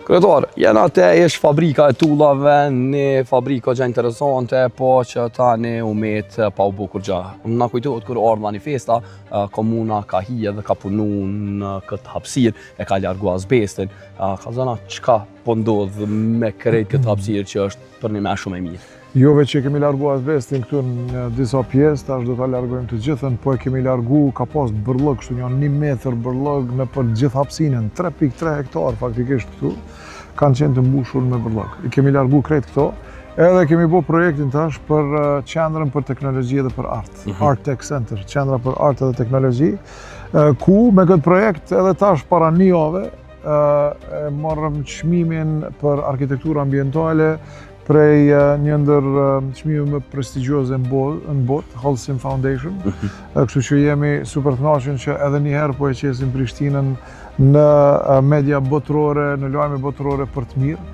Kryetar, jena te ish fabrika e tullave, një fabrika që interesante, po që tani u met pa u bukur gjë. Na kujtohet kur ardha një festa, komuna ka hije dhe ka punu në këtë hapësirë, e ka largu azbestin. Ka zona çka po ndodh me krejt këtë hapësirë që është për një më shumë e mirë. Jo veç që kemi largu azbestin këtu në disa pjesë, tash do ta largojmë të gjithën, po e kemi largu, ka pas bërllog, kështu një 1 metër bërllog në për gjithë hapësinën, 3.3 hektar faktikisht këtu, kanë qenë të mbushur me bërllog. I kemi largu krejt këto, edhe kemi bo projektin tash për qendrën për teknologji dhe për art, Art Tech Center, qendra për art dhe teknologji, ku me këtë projekt edhe tash para 1 jave, morëm çmimin për arkitekturë ambientale, prej një ndër çmimeve më prestigjioze në botë, Holcim Foundation. Kështu që jemi super të kënaqur që edhe një herë po e qesim Prishtinën në media botërore, në lajme botërore për të mirë.